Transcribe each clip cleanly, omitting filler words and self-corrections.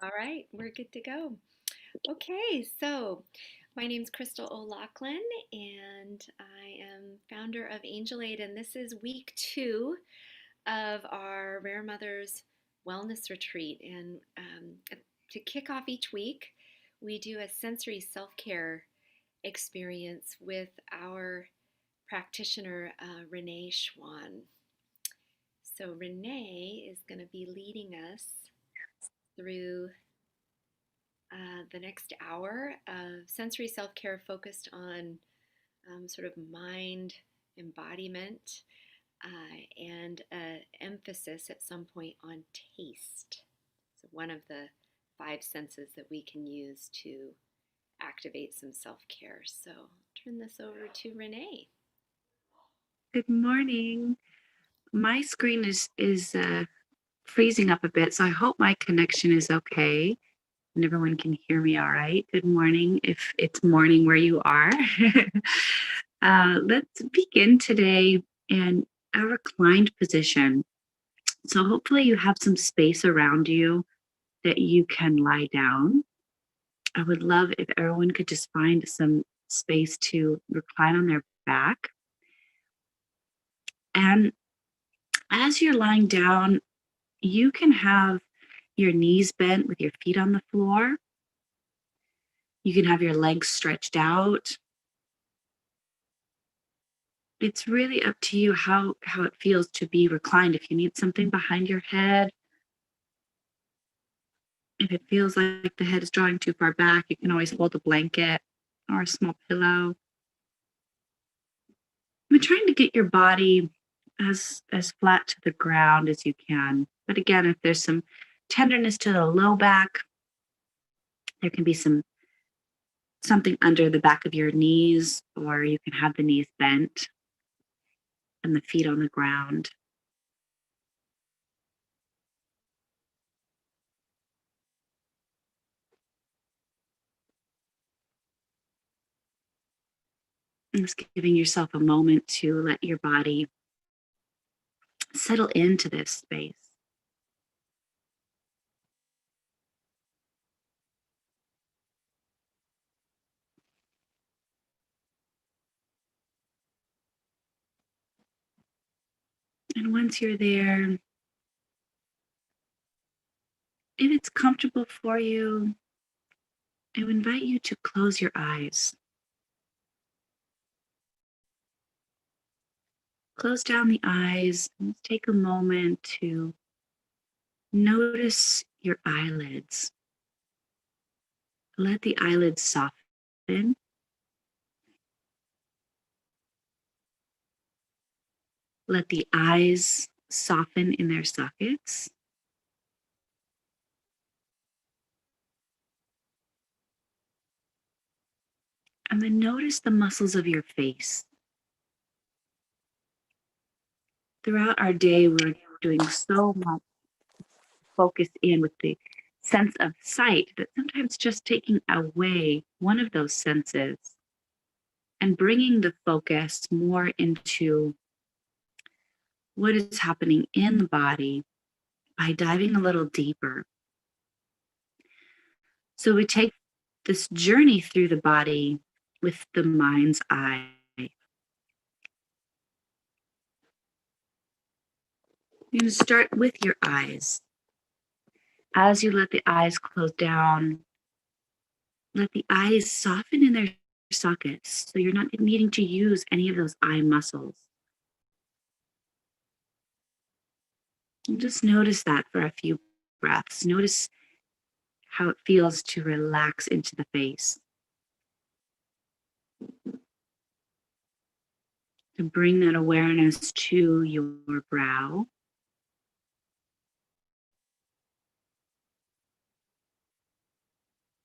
All right, we're good to go. Okay, so my name's Crystal O'Loughlin, and I am founder of Angel Aid, and this is week two of our Rare Mothers Wellness Retreat. And to kick off each week, we do a sensory self care experience with our practitioner, Renee Schwan. So, Renee is going to be leading us through the next hour of sensory self care focused on sort of mind embodiment and emphasis at some point on taste. So, one of the five senses that we can use to activate some self care. So, I'll turn this over to Renee. Good morning. My screen is freezing up a bit, so I hope my connection is okay and everyone can hear me all right. Good morning if it's morning where you are. Let's begin today in a reclined position. So hopefully you have some space around you that you can lie down. I would love if everyone could just find some space to recline on their back. And as you're lying down, you can have your knees bent with your feet on the floor. You can have your legs stretched out. It's really up to you how it feels to be reclined. If you need something behind your head, if it feels like the head is drawing too far back, you can always hold a blanket or a small pillow. But trying to get your body as flat to the ground as you can. But again, if there's some tenderness to the low back, there can be something under the back of your knees, or you can have the knees bent and the feet on the ground. And just giving yourself a moment to let your body settle into this space. And once you're there, if it's comfortable for you, I would invite you to close your eyes. Close down the eyes and take a moment to notice your eyelids. Let the eyelids soften. Let the eyes soften in their sockets. And then notice the muscles of your face. Throughout our day, we're doing so much focus in with the sense of sight that sometimes just taking away one of those senses and bringing the focus more into what is happening in the body by diving a little deeper. So we take this journey through the body with the mind's eye. You're going to start with your eyes. As you let the eyes close down, let the eyes soften in their sockets so you're not needing to use any of those eye muscles. And just notice that for a few breaths. Notice how it feels to relax into the face. To bring that awareness to your brow.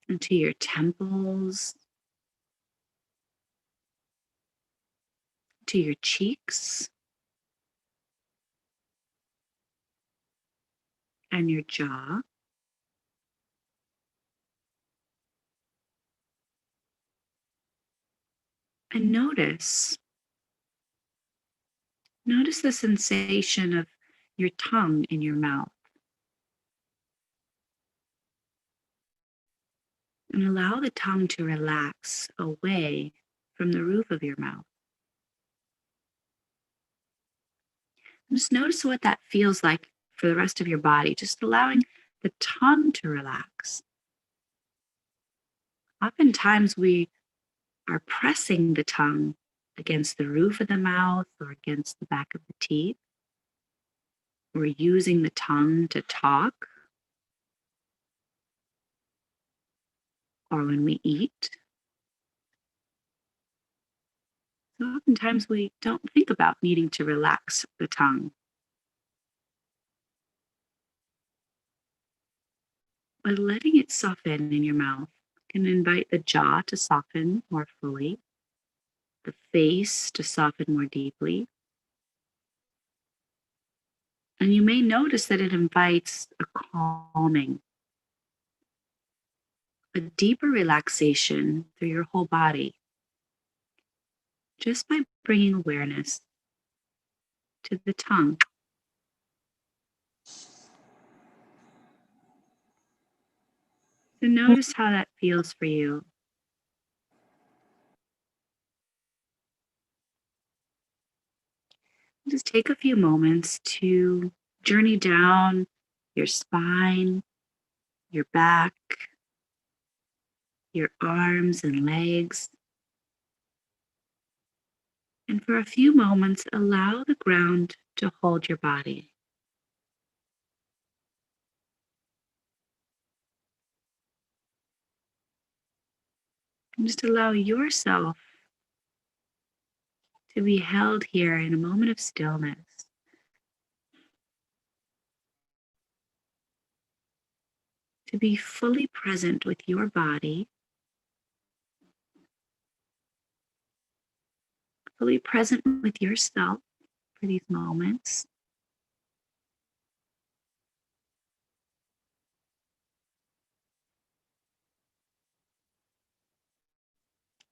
And to your temples. To your cheeks. And your jaw. And notice the sensation of your tongue in your mouth. And allow the tongue to relax away from the roof of your mouth. And just notice what that feels like for the rest of your body, just allowing the tongue to relax. Oftentimes we are pressing the tongue against the roof of the mouth or against the back of the teeth. We're using the tongue to talk or when we eat. So oftentimes we don't think about needing to relax the tongue. But letting it soften in your mouth can invite the jaw to soften more fully, the face to soften more deeply. And you may notice that it invites a calming, a deeper relaxation through your whole body just by bringing awareness to the tongue. So notice how that feels for you. Just take a few moments to journey down your spine, your back, your arms and legs. And for a few moments, allow the ground to hold your body. And just allow yourself to be held here in a moment of stillness. To be fully present with your body, fully present with yourself for these moments.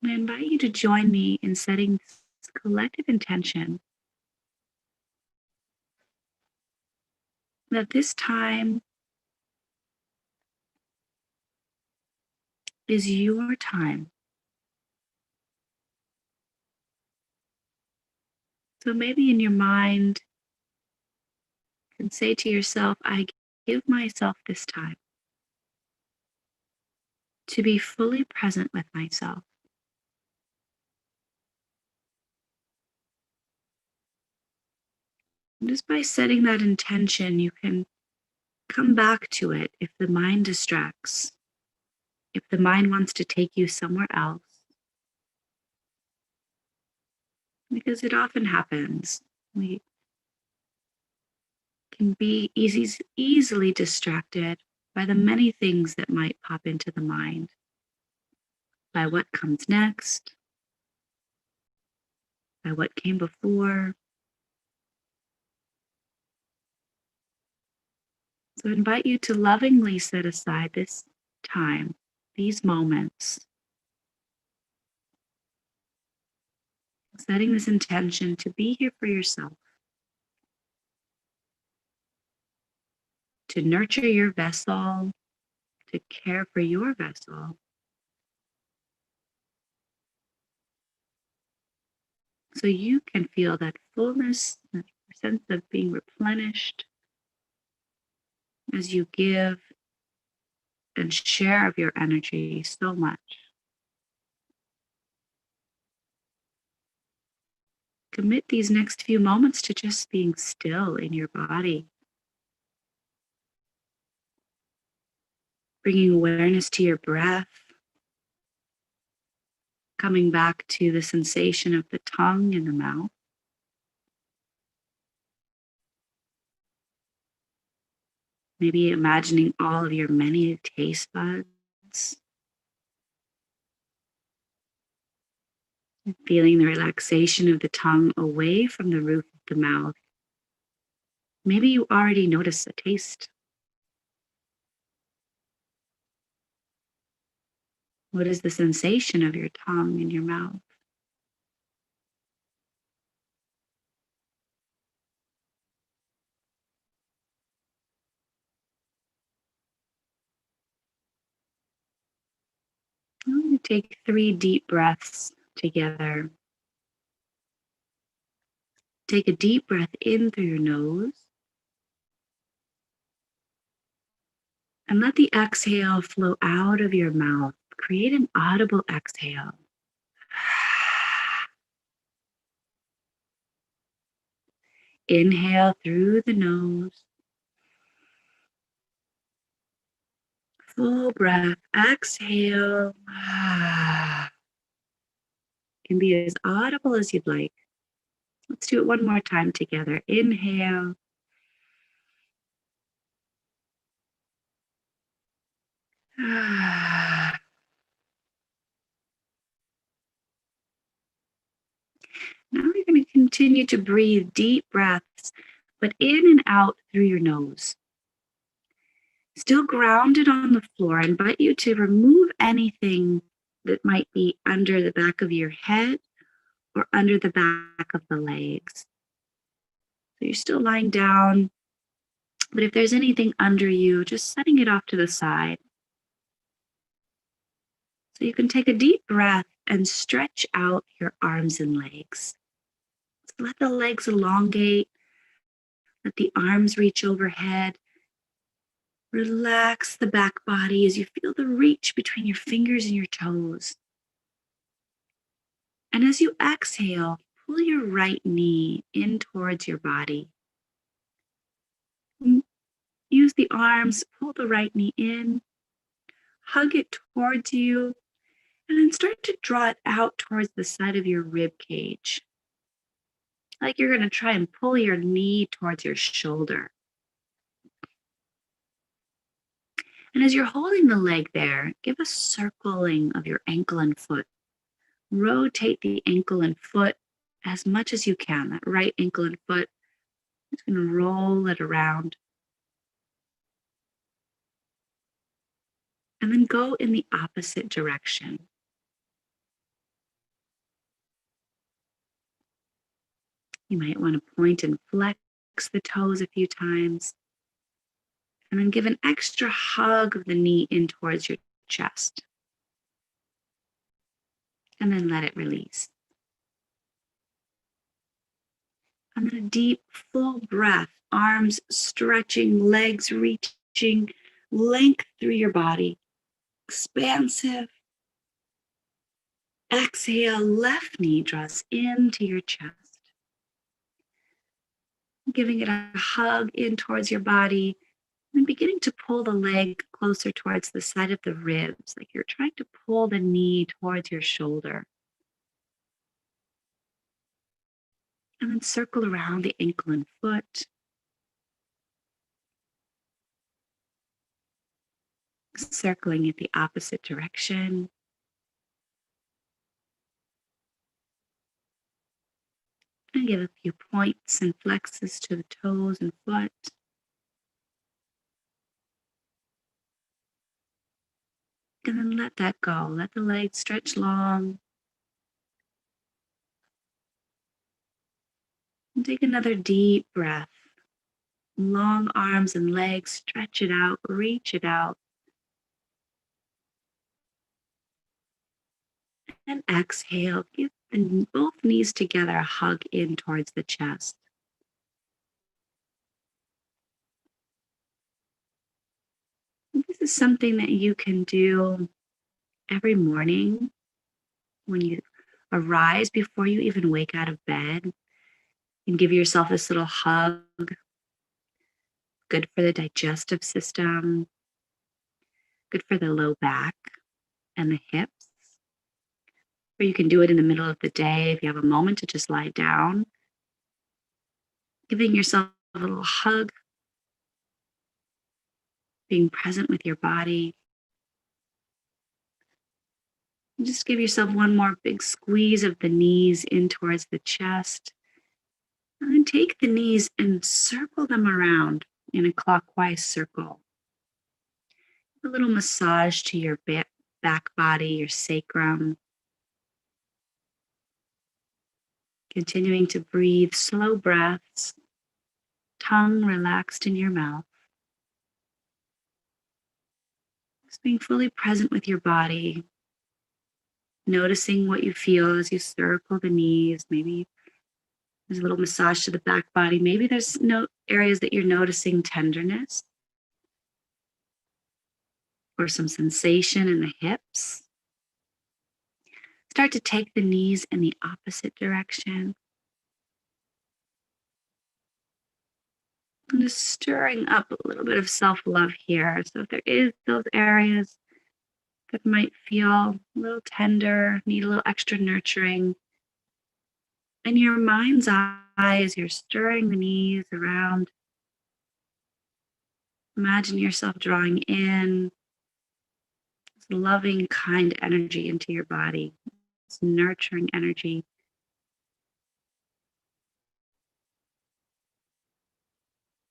And I invite you to join me in setting this collective intention that this time is your time. So maybe in your mind, you can say to yourself, I give myself this time to be fully present with myself. And just by setting that intention, you can come back to it if the mind distracts, if the mind wants to take you somewhere else, because it often happens. We can be easily distracted by the many things that might pop into the mind, by what comes next, by what came before. So I invite you to lovingly set aside this time, these moments, setting this intention to be here for yourself, to nurture your vessel, to care for your vessel, so you can feel that fullness, that sense of being replenished as you give and share of your energy so much. Commit these next few moments to just being still in your body, bringing awareness to your breath, coming back to the sensation of the tongue in the mouth. Maybe imagining all of your many taste buds, and feeling the relaxation of the tongue away from the roof of the mouth. Maybe you already notice a taste. What is the sensation of your tongue in your mouth? I'm going to take 3 deep breaths together. Take a deep breath in through your nose and let the exhale flow out of your mouth. Create an audible exhale. Inhale through the nose. Full breath. Exhale. Can be as audible as you'd like. Let's do it one more time together. Inhale. Now you're going to continue to breathe deep breaths, but in and out through your nose. Still grounded on the floor. I invite you to remove anything that might be under the back of your head or under the back of the legs. So you're still lying down, but if there's anything under you, just setting it off to the side. So you can take a deep breath and stretch out your arms and legs. So let the legs elongate, let the arms reach overhead. Relax the back body as you feel the reach between your fingers and your toes. And as you exhale, pull your right knee in towards your body. Use the arms, pull the right knee in, hug it towards you, and then start to draw it out towards the side of your rib cage. Like you're going to try and pull your knee towards your shoulder. And as you're holding the leg there, give a circling of your ankle and foot. Rotate the ankle and foot as much as you can. That right ankle and foot, just going to roll it around. And then go in the opposite direction. You might want to point and flex the toes a few times. And then give an extra hug of the knee in towards your chest. And then let it release. And then a deep, full breath, arms stretching, legs reaching, length through your body. Expansive. Exhale, left knee draws into your chest. Giving it a hug in towards your body. And beginning to pull the leg closer towards the side of the ribs, like you're trying to pull the knee towards your shoulder. And then circle around the ankle and foot. Circling it the opposite direction. And give a few points and flexes to the toes and foot. And then let that go. Let the legs stretch long. And take another deep breath. Long arms and legs, stretch it out, reach it out. And exhale, give both knees together a hug in towards the chest. This is something that you can do every morning when you arise before you even wake out of bed. And give yourself this little hug. Good for the digestive system. Good for the low back and the hips. Or you can do it in the middle of the day if you have a moment to just lie down. Giving yourself a little hug. Being present with your body. And just give yourself one more big squeeze of the knees in towards the chest. And then take the knees and circle them around in a clockwise circle. A little massage to your back body, your sacrum. Continuing to breathe slow breaths, tongue relaxed in your mouth. Just being fully present with your body. noticing what you feel as you circle the knees. Maybe there's a little massage to the back body. Maybe there's no areas that you're noticing tenderness or some sensation in the hips. Start to take the knees in the opposite direction. And just stirring up a little bit of self-love here. So if there is those areas that might feel a little tender, need a little extra nurturing, in your mind's eye, as you're stirring the knees around, imagine yourself drawing in this loving, kind energy into your body, this nurturing energy.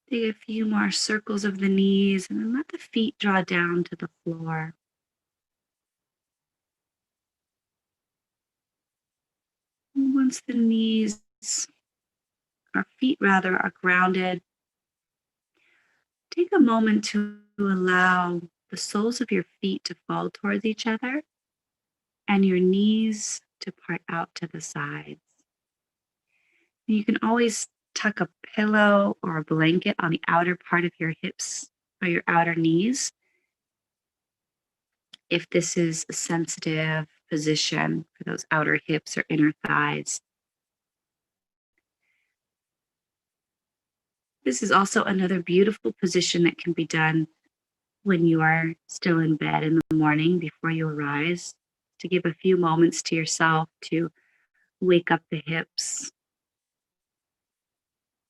Take a few more circles of the knees and then let the feet draw down to the floor. And once the knees, or feet rather, are grounded, take a moment to allow the soles of your feet to fall towards each other and your knees to part out to the sides. You can always tuck a pillow or a blanket on the outer part of your hips or your outer knees if this is a sensitive position for those outer hips or inner thighs. This is also another beautiful position that can be done when you are still in bed in the morning before you arise, to give a few moments to yourself to wake up the hips,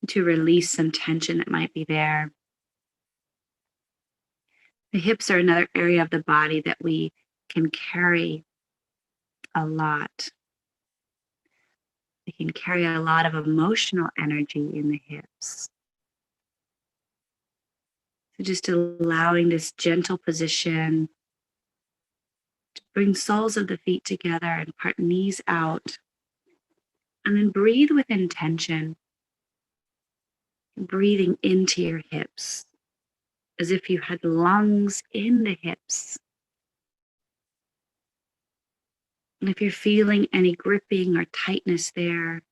to release some tension that might be there. The hips are another area of the body that we can carry a lot. We can carry a lot of emotional energy in the hips. So just allowing this gentle position to bring soles of the feet together and part knees out. And then breathe with intention, breathing into your hips as if you had lungs in the hips. And if you're feeling any gripping or tightness there,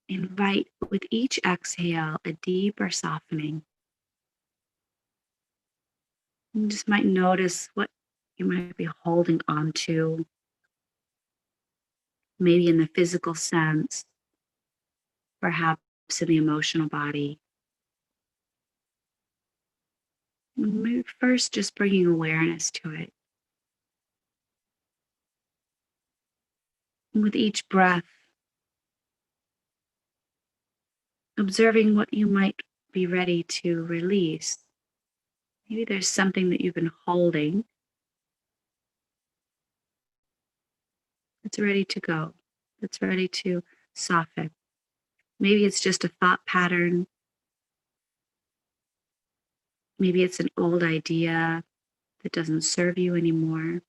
invite with each exhale a deeper softening. You just might notice what you might be holding on to, maybe in the physical sense, perhaps in the emotional body. Maybe first just bringing awareness to it. And with each breath, observing what you might be ready to release. Maybe there's something that you've been holding that's ready to go, that's ready to soften. Maybe it's just a thought pattern. Maybe it's an old idea that doesn't serve you anymore.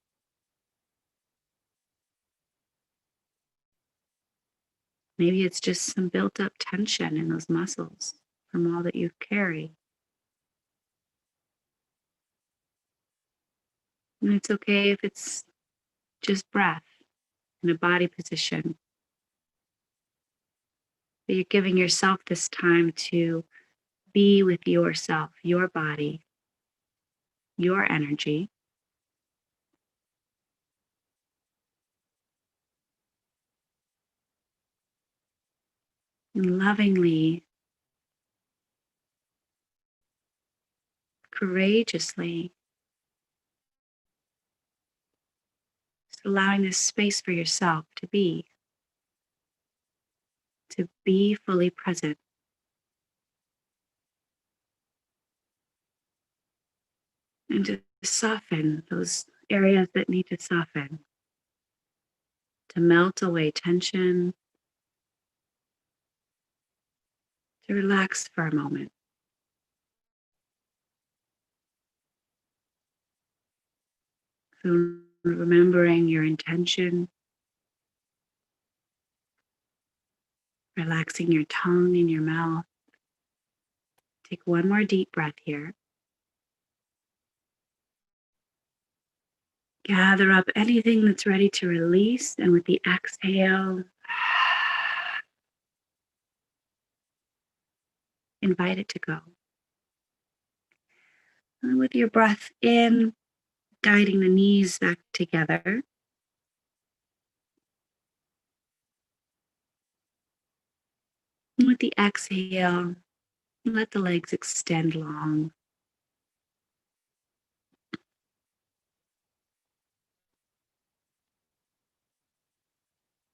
Maybe it's just some built up tension in those muscles from all that you've carried. And it's okay if it's just breath in a body position. But you're giving yourself this time to be with yourself, your body, your energy. And lovingly, courageously, just allowing this space for yourself to be fully present. And to soften those areas that need to soften, to melt away tension, to relax for a moment. So remembering your intention, relaxing your tongue and your mouth. Take one more deep breath here. Gather up anything that's ready to release, and with the exhale, invite it to go. And with your breath in, guiding the knees back together. And with the exhale, let the legs extend long.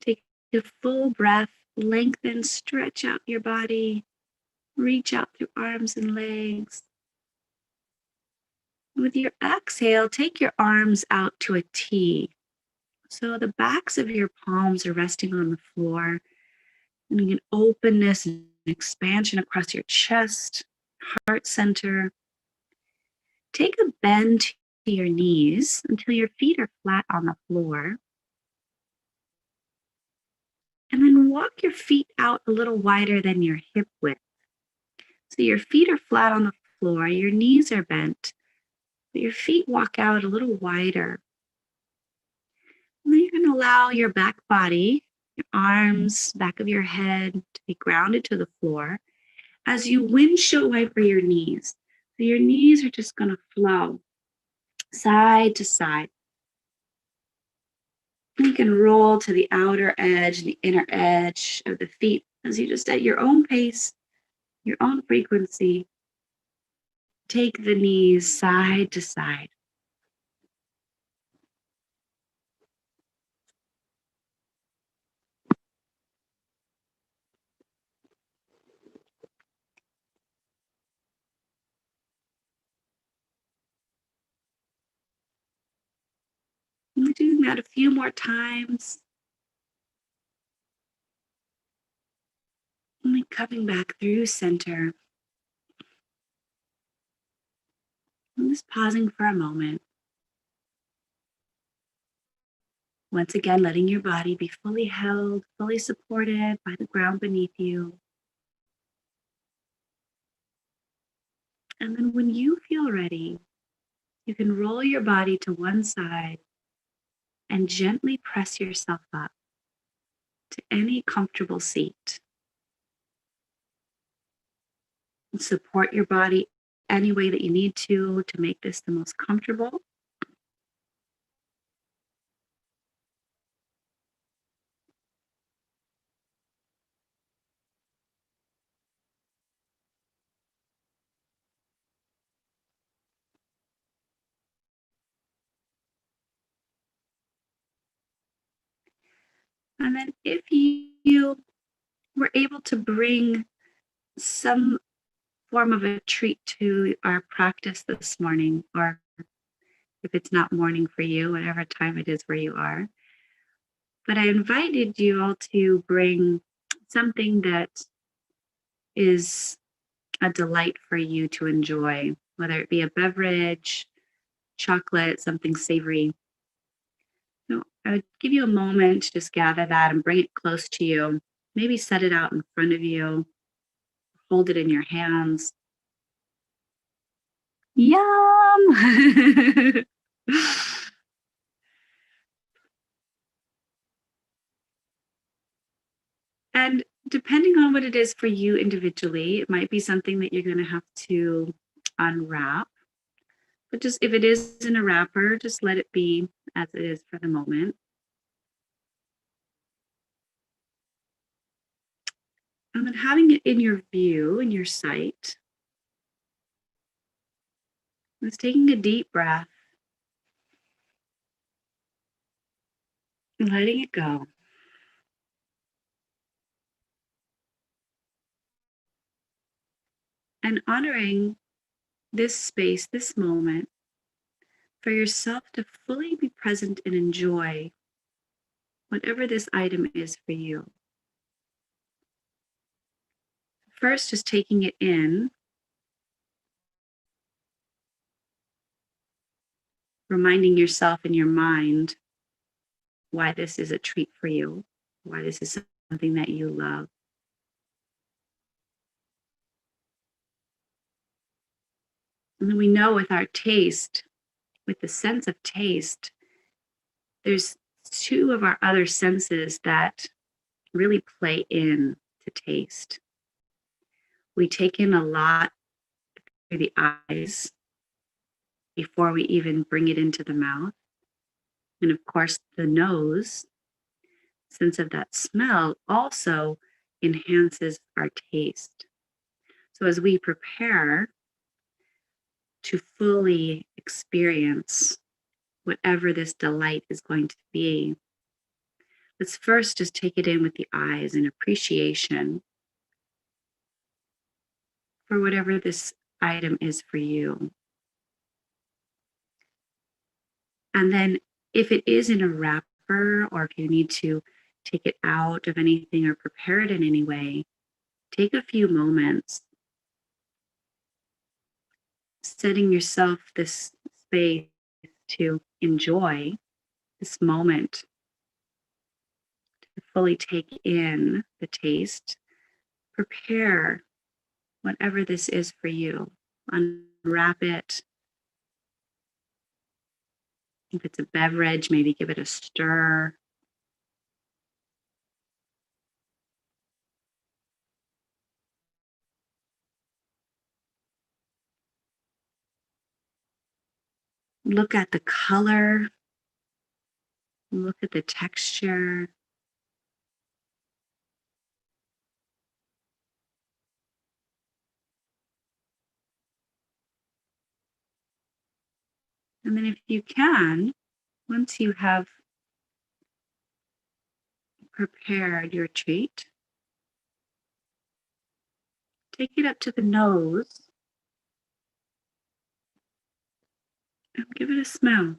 Take a full breath, lengthen, stretch out your body, reach out through arms and legs. With your exhale, take your arms out to a T. So the backs of your palms are resting on the floor, and you get openness and expansion across your chest, heart center. Take a bend to your knees until your feet are flat on the floor. And then walk your feet out a little wider than your hip width. So your feet are flat on the floor, your knees are bent, but your feet walk out a little wider. And then you're going to allow your back body, your arms, back of your head to be grounded to the floor as you windshield wiper your knees. So your knees are just going to flow side to side. You can roll to the outer edge, the inner edge of the feet as you just at your own pace, your own frequency. Take the knees side to side. And we're doing that a few more times. And then coming back through center. And just pausing for a moment. Once again, letting your body be fully held, fully supported by the ground beneath you. And then when you feel ready, you can roll your body to one side and gently press yourself up to any comfortable seat. And support your body any way that you need to make this the most comfortable. And then if you were able to bring some form of a treat to our practice this morning, or if it's not morning for you, whatever time it is where you are. But I invited you all to bring something that is a delight for you to enjoy, whether it be a beverage, chocolate, something savory. So I would give you a moment to just gather that and bring it close to you. Maybe set it out in front of you, hold it in your hands. Yum! And depending on what it is for you individually, it might be something that you're going to have to unwrap. But just if it is in a wrapper, just let it be as it is for the moment. And then having it in your view, in your sight, is taking a deep breath, and letting it go. And honoring this space, this moment, for yourself to fully be present and enjoy whatever this item is for you. First, just taking it in, reminding yourself in your mind why this is a treat for you, why this is something that you love. And then we know with our taste, with the sense of taste, There's two of our other senses that really play in to taste. We take in a lot through the eyes before we even bring it into the mouth. And of course, the nose, sense of that smell, also enhances our taste. So as we prepare to fully experience whatever this delight is going to be, let's first just take it in with the eyes in appreciation for whatever this item is for you. And then if it is in a wrapper, or if you need to take it out of anything or prepare it in any way, take a few moments setting yourself this space to enjoy this moment, to fully take in the taste, prepare whatever this is for you, unwrap it. If it's a beverage, maybe give it a stir. Look at the color, look at the texture. And then if you can, once you have prepared your treat, take it up to the nose and give it a smell.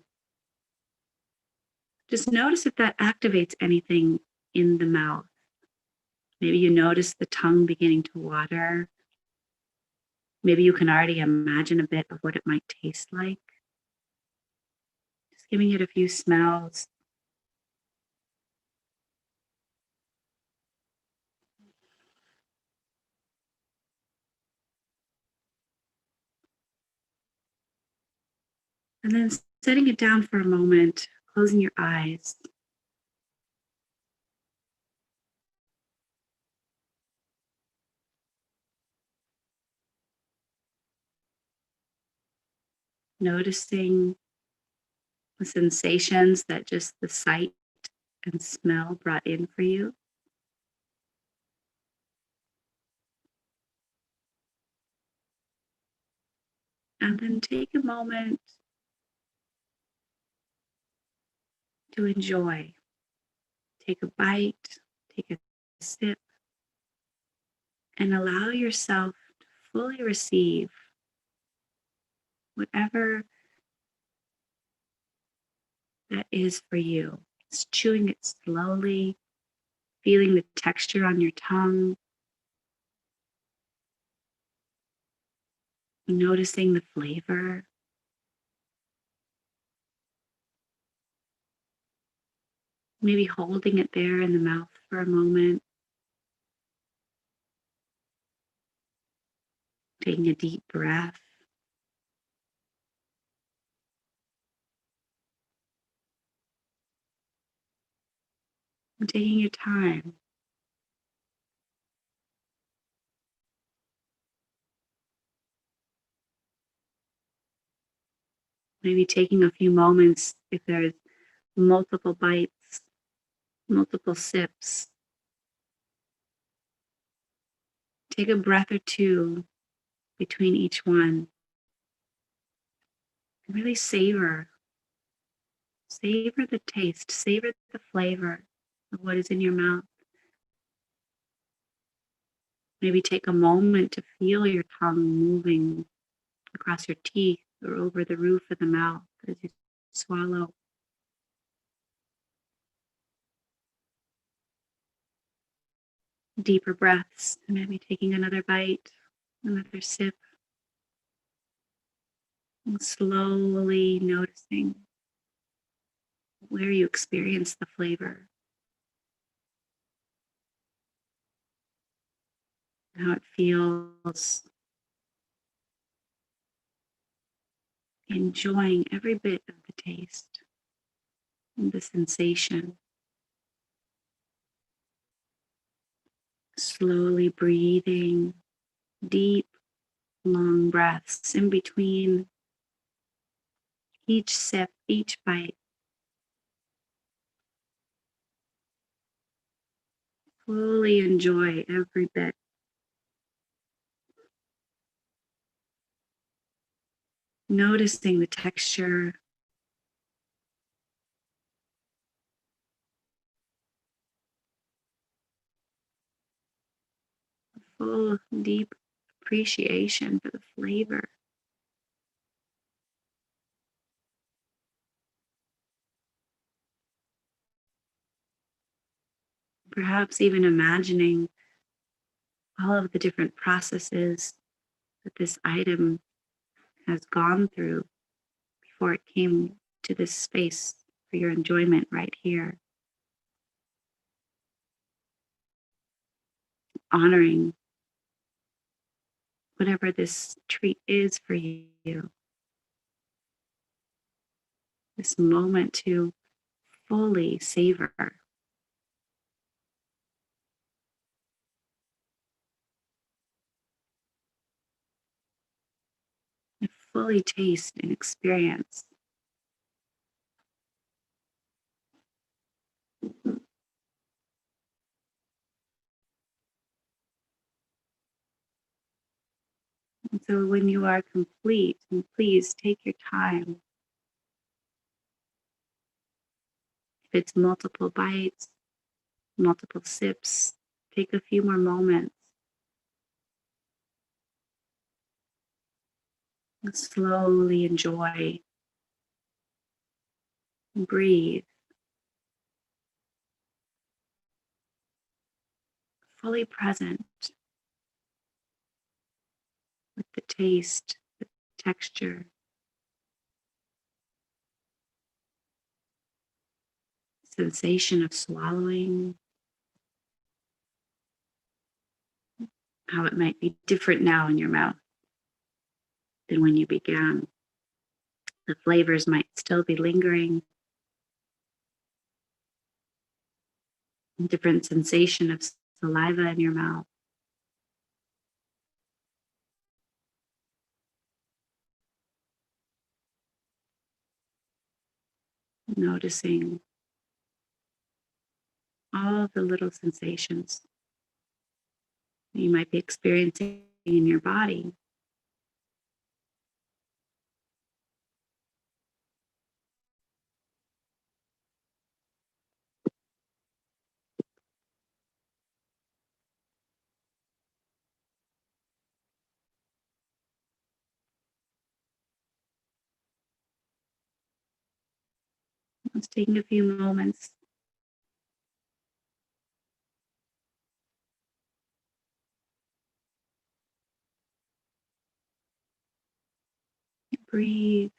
Just notice if that activates anything in the mouth. Maybe you notice the tongue beginning to water. Maybe you can already imagine a bit of what it might taste like. Just giving it a few smells. And then setting it down for a moment, closing your eyes. Noticing the sensations that just the sight and smell brought in for you. And then take a moment to enjoy. Take a bite, take a sip, and allow yourself to fully receive whatever that is for you. Just chewing it slowly, feeling the texture on your tongue, noticing the flavor. Maybe holding it there in the mouth for a moment, taking a deep breath. And taking your time. Maybe taking a few moments if there's multiple bites, multiple sips. Take a breath or two between each one. And really savor the taste, savor the flavor of what is in your mouth. Maybe take a moment to feel your tongue moving across your teeth or over the roof of the mouth as you swallow. Deeper breaths, and maybe taking another bite, another sip, and slowly noticing where you experience the flavor, how it feels, enjoying every bit of the taste. and the sensation. Slowly breathing deep, long breaths in between each sip, each bite. Fully enjoy every bit. Noticing the texture, full, deep appreciation for the flavor. Perhaps even imagining all of the different processes that this item has gone through before it came to this space for your enjoyment right here. Honoring whatever this treat is for you, this moment to fully savor, and fully taste and experience. And so when you are complete, and please take your time. If it's multiple bites, multiple sips, take a few more moments. And slowly enjoy, and breathe, fully present with the taste, the texture, sensation of swallowing, how it might be different now in your mouth than when you began. The flavors might still be lingering, different sensation of saliva in your mouth. Noticing all the little sensations you might be experiencing in your body. Just taking a few moments, breathe,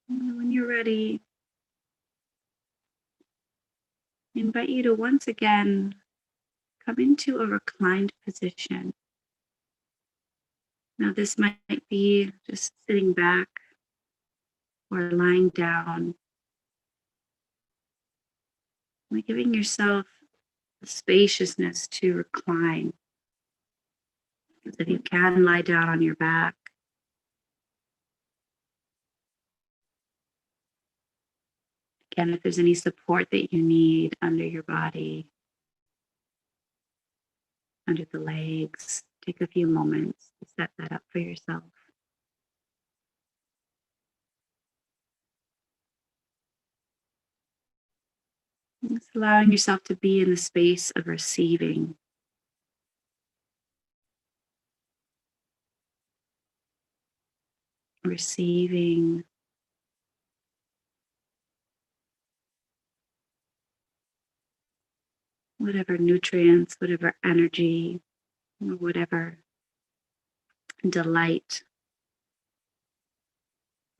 and when you're ready, I invite you to once again come into a reclined position. Now, this might be just sitting back or lying down, like giving yourself the spaciousness to recline. So if you can lie down on your back, again, if there's any support that you need under your body, under the legs, take a few moments to set that up for yourself. Just allowing yourself to be in the space of receiving whatever nutrients, whatever energy, or whatever delight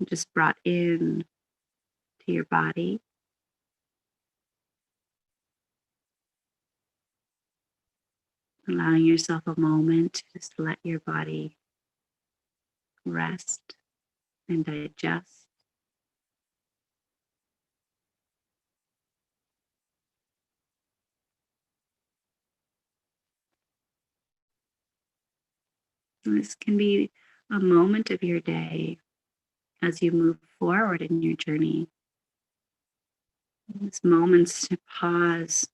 just brought in to your body. Allowing yourself a moment to just let your body rest and digest. And this can be a moment of your day as you move forward in your journey. These moments to pause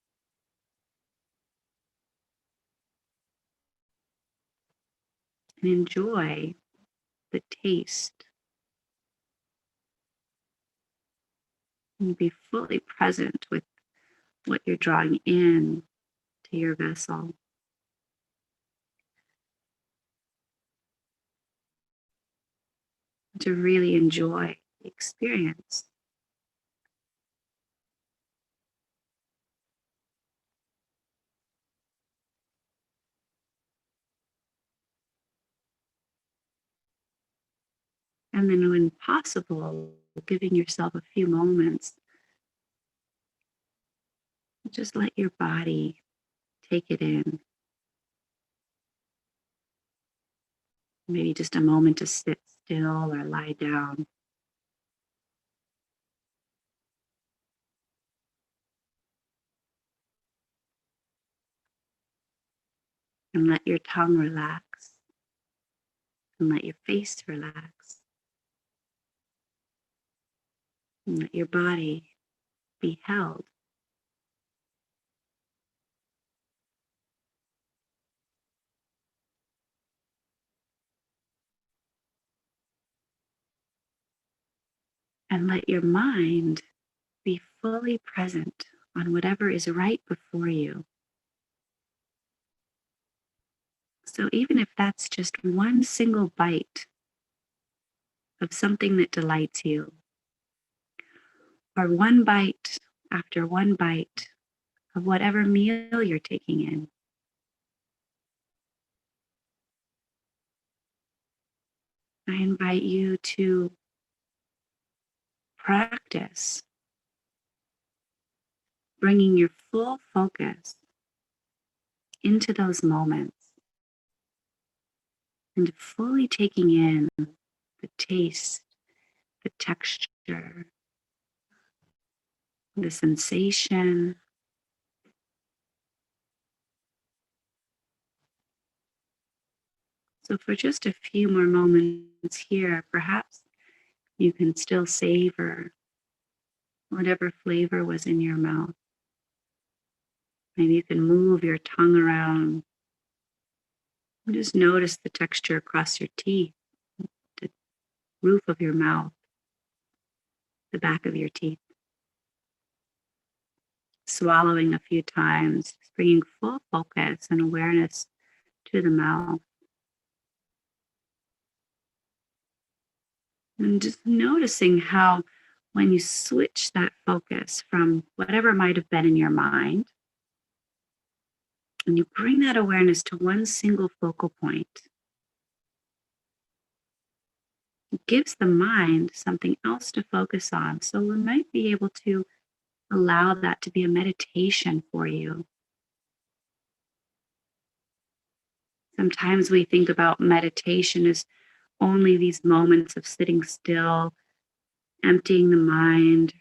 and enjoy the taste and be fully present with what you're drawing in to your vessel. To really enjoy the experience. And then, when possible, giving yourself a few moments, just let your body take it in. Maybe just a moment to sit still or lie down. And let your tongue relax. And let your face relax. And let your body be held. And let your mind be fully present on whatever is right before you. So even if that's just one single bite of something that delights you, or one bite after one bite of whatever meal you're taking in, I invite you to practice bringing your full focus into those moments and fully taking in the taste, the texture, the sensation. So for just a few more moments here, perhaps you can still savor whatever flavor was in your mouth. Maybe you can move your tongue around and just notice the texture across your teeth, the roof of your mouth, the back of your teeth. Swallowing a few times, bringing full focus and awareness to the mouth. And just noticing how when you switch that focus from whatever might have been in your mind, and you bring that awareness to one single focal point, it gives the mind something else to focus on. So we might be able to allow that to be a meditation for you. Sometimes we think about meditation as only these moments of sitting still, emptying the mind.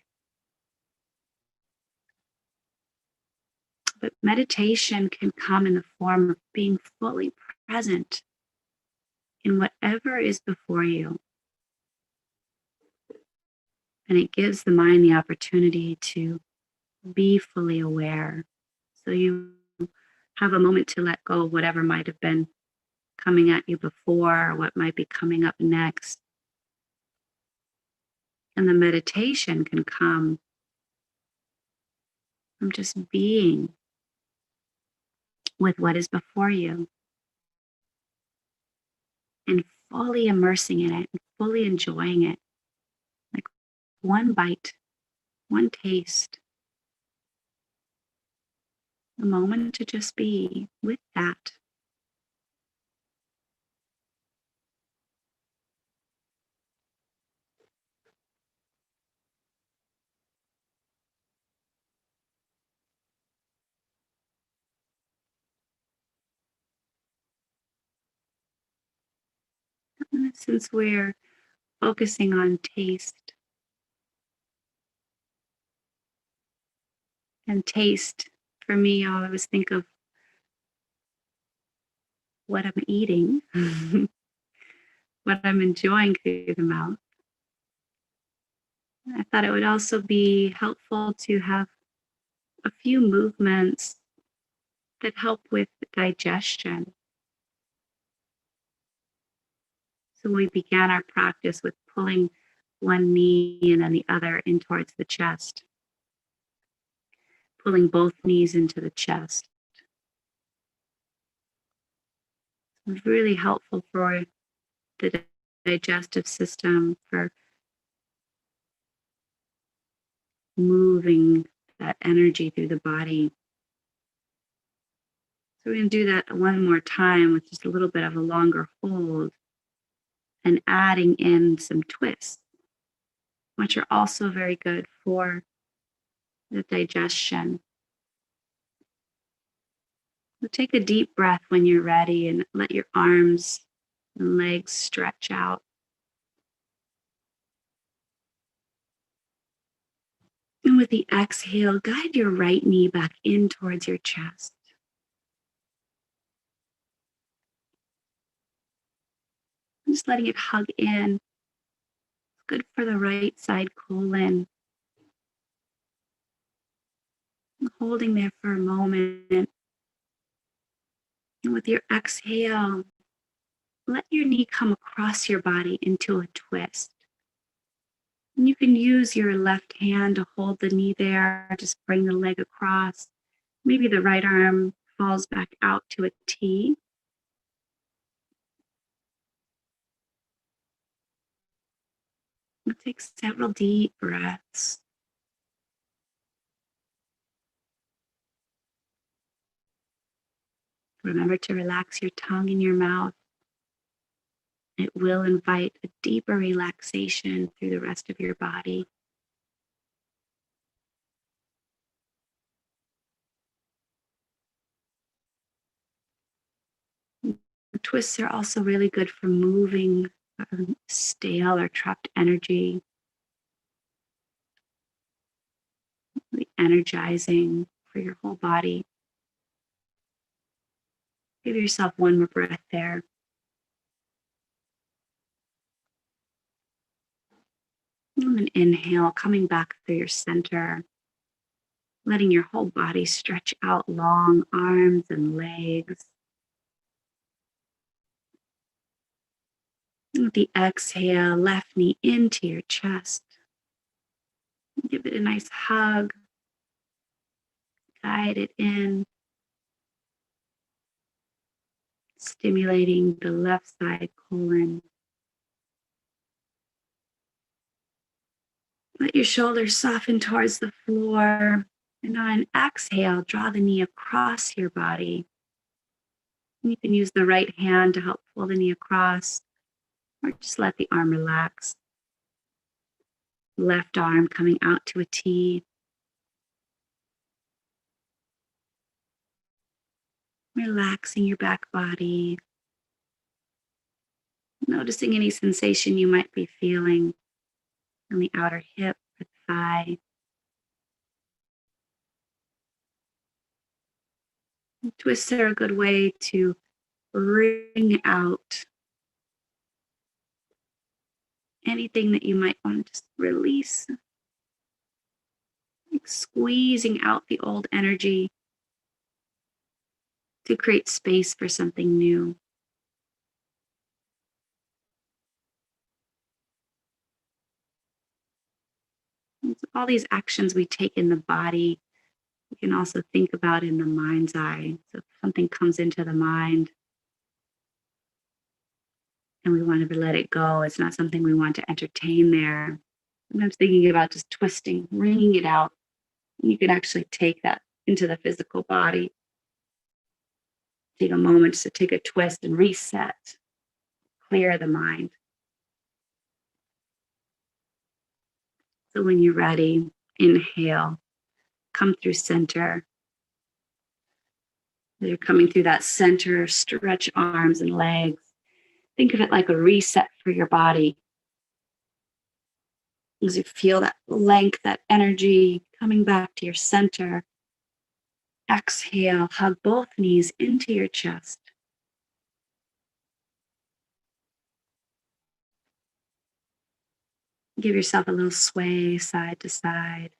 But meditation can come in the form of being fully present in whatever is before you. And it gives the mind the opportunity to be fully aware. So you have a moment to let go of whatever might have been coming at you before, or what might be coming up next. And the meditation can come from just being with what is before you and fully immersing in it and fully enjoying it. Like one bite, one taste, a moment to just be with that. Since we're focusing on taste, and taste for me, I always think of what I'm eating, what I'm enjoying through the mouth. I thought it would also be helpful to have a few movements that help with digestion. So we began our practice with pulling one knee and then the other in towards the chest, pulling both knees into the chest. It's really helpful for the digestive system, for moving that energy through the body. So we're going to do that one more time with just a little bit of a longer hold and adding in some twists, which are also very good for the digestion. So take a deep breath when you're ready and let your arms and legs stretch out. And with the exhale, guide your right knee back in towards your chest. Just letting it hug in. It's good for the right side colon. Holding there for a moment. And with your exhale, let your knee come across your body into a twist. And you can use your left hand to hold the knee there. Just bring the leg across. Maybe the right arm falls back out to a T. We'll take several deep breaths. Remember to relax your tongue in your mouth. It will invite a deeper relaxation through the rest of your body. Twists are also really good for moving stale or trapped energy, really energizing for your whole body. Give yourself one more breath there. And then inhale, coming back through your center, letting your whole body stretch out, long arms and legs. And with the exhale, left knee into your chest. Give it a nice hug. Guide it in, stimulating the left side colon. Let your shoulders soften towards the floor. And on an exhale, draw the knee across your body. You can use the right hand to help pull the knee across, or just let the arm relax. Left arm coming out to a T. Relaxing your back body. Noticing any sensation you might be feeling on the outer hip or thigh. Twists are a good way to bring out anything that you might want to just release. Like squeezing out the old energy to create space for something new. And so all these actions we take in the body, we can also think about in the mind's eye. So if something comes into the mind and we want to let it go, it's not something we want to entertain there. Sometimes thinking about just twisting, wringing it out. You can actually take that into the physical body. Take a moment to take a twist and reset, clear the mind. So when you're ready, inhale, come through center. As you're coming through that center, stretch arms and legs. Think of it like a reset for your body as you feel that length, that energy coming back to your center. Exhale, hug both knees into your chest. Give yourself a little sway side to side.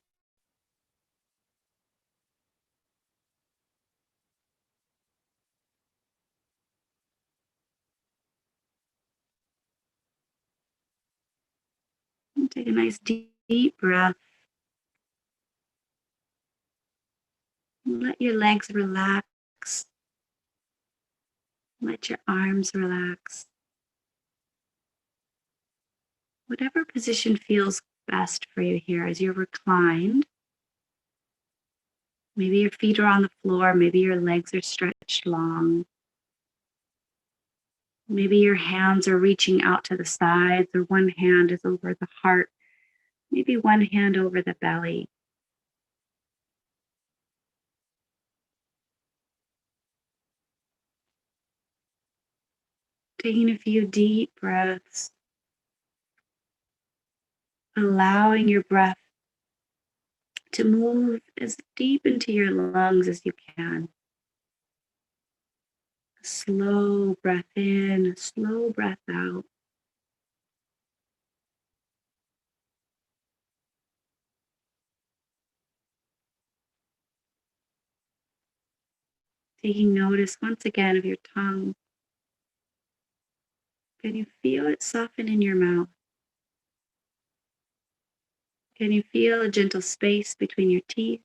And take a nice deep breath. Let your legs relax. Let your arms relax. Whatever position feels best for you here as you're reclined. Maybe your feet are on the floor. Maybe your legs are stretched long. Maybe your hands are reaching out to the sides, or one hand is over the heart. Maybe one hand over the belly. Taking a few deep breaths, allowing your breath to move as deep into your lungs as you can. A slow breath in, a slow breath out. Taking notice once again of your tongue. Can you feel it soften in your mouth? Can you feel a gentle space between your teeth?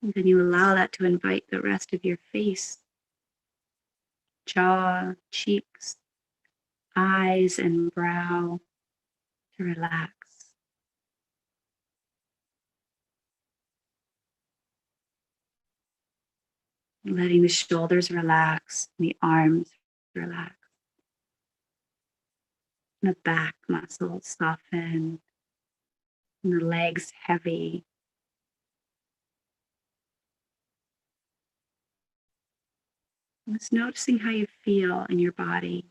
And then you allow that to invite the rest of your face, jaw, cheeks, eyes, and brow to relax. Letting the shoulders relax, the arms relax, and the back muscles soften, and the legs heavy. Just noticing how you feel in your body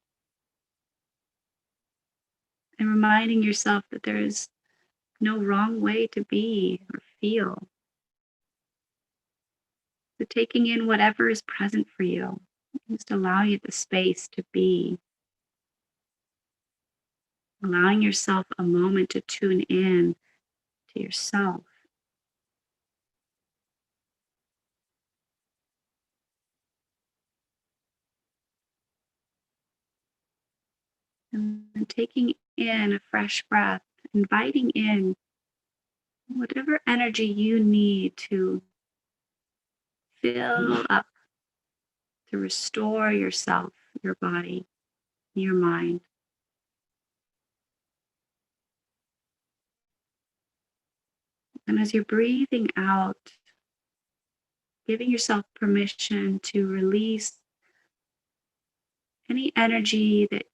and reminding yourself that there is no wrong way to be or feel. So taking in whatever is present for you, just allowing it the space to be, allowing yourself a moment to tune in to yourself. And then taking in a fresh breath, inviting in whatever energy you need to fill up, to restore yourself, your body, your mind. And as you're breathing out, giving yourself permission to release any energy that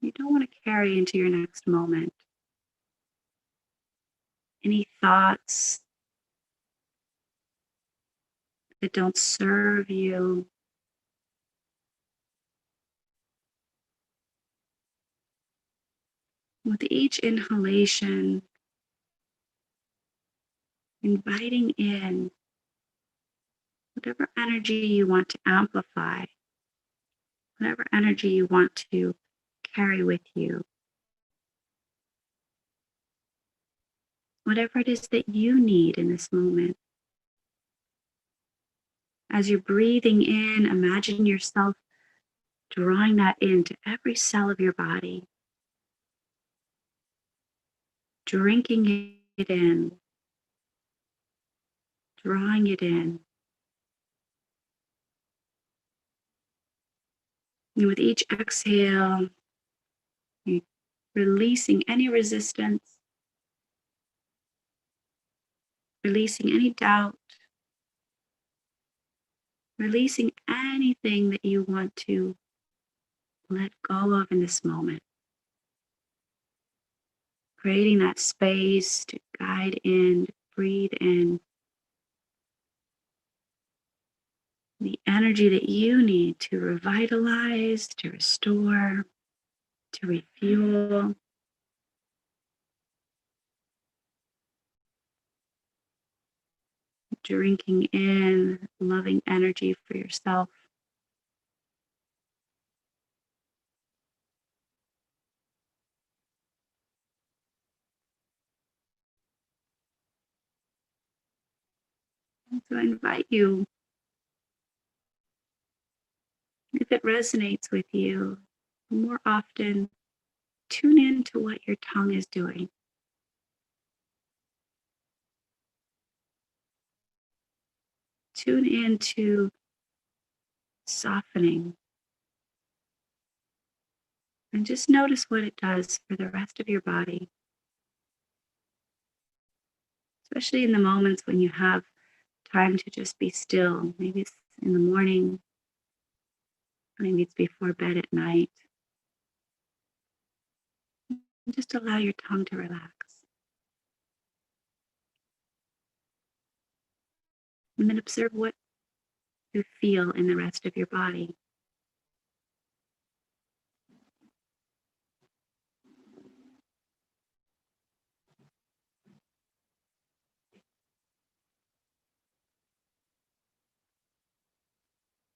you don't want to carry into your next moment. Any thoughts that don't serve you. With each inhalation, inviting in whatever energy you want to amplify, whatever energy you want to carry with you, whatever it is that you need in this moment. As you're breathing in, imagine yourself drawing that into every cell of your body, drinking it in, drawing it in. And with each exhale, you're releasing any resistance, releasing any doubt, releasing anything that you want to let go of in this moment. Creating that space to guide in, to breathe in, the energy that you need to revitalize, to restore, to refuel. Drinking in loving energy for yourself. And so I invite you, if it resonates with you, more often tune in to what your tongue is doing. Tune in to softening and just notice what it does for the rest of your body, especially in the moments when you have time to just be still. Maybe it's in the morning, maybe it's before bed at night. And just allow your tongue to relax. And then observe what you feel in the rest of your body.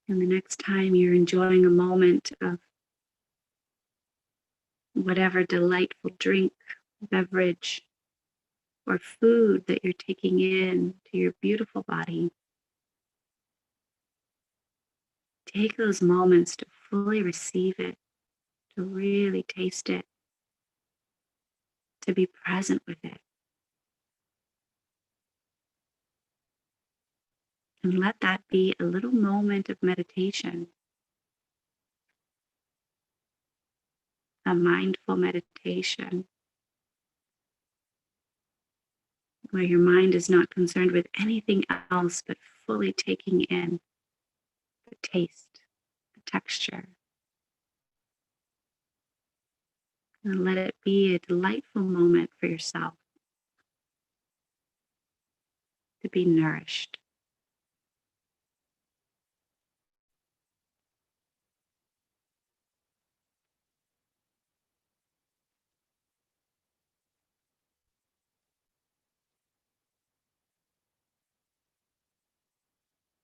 And the next time you're enjoying a moment of whatever delightful drink, beverage, or food that you're taking in to your beautiful body, take those moments to fully receive it, to really taste it, to be present with it. And let that be a little moment of meditation, a mindful meditation, where your mind is not concerned with anything else but fully taking in the taste, the texture. And let it be a delightful moment for yourself to be nourished.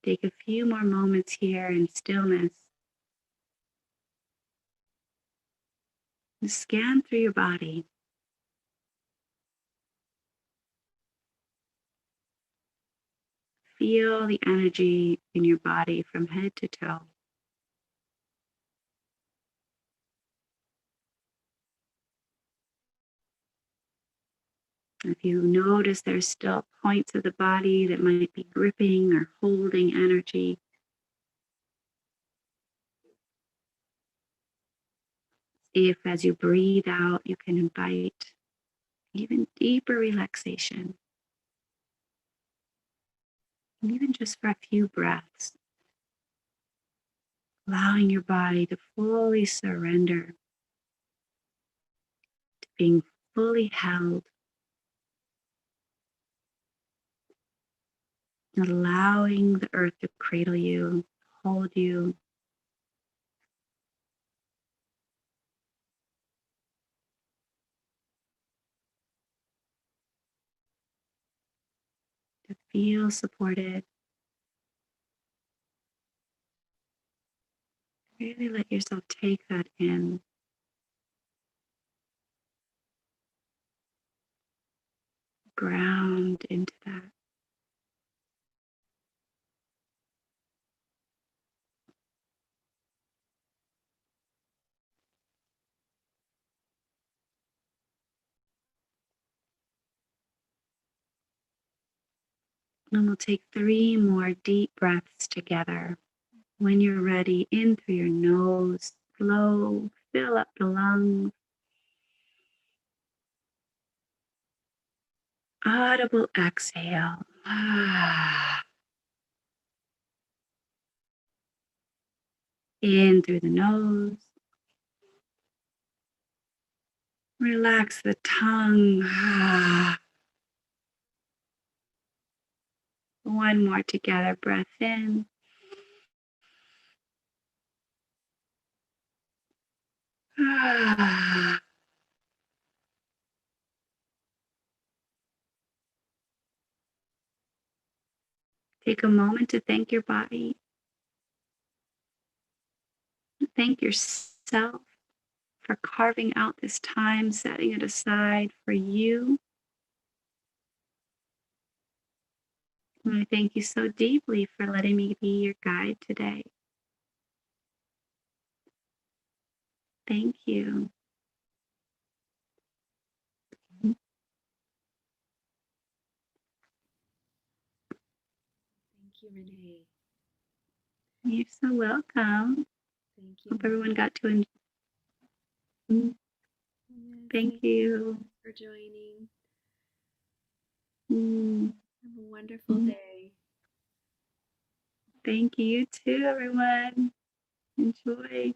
Take a few more moments here in stillness. And scan through your body. Feel the energy in your body from head to toe. If you notice there's still points of the body that might be gripping or holding energy, see if as you breathe out, you can invite even deeper relaxation. And even just for a few breaths, allowing your body to fully surrender to being fully held, allowing the earth to cradle you, hold you. To feel supported. Really let yourself take that in. Ground into that. And we'll take 3 more deep breaths together. When you're ready, in through your nose, slow, fill up the lungs. Audible exhale. In through the nose. Relax the tongue. One more together. Breath in. Take a moment to thank your body. Thank yourself for carving out this time, setting it aside for you. And I thank you so deeply for letting me be your guide today. Thank you. Thank you, Renee. You're so welcome. Thank you. Hope everyone got to enjoy. Yes, Thank thank you. you for joining. Mm. Have a wonderful day. Thank you too, everyone. Enjoy.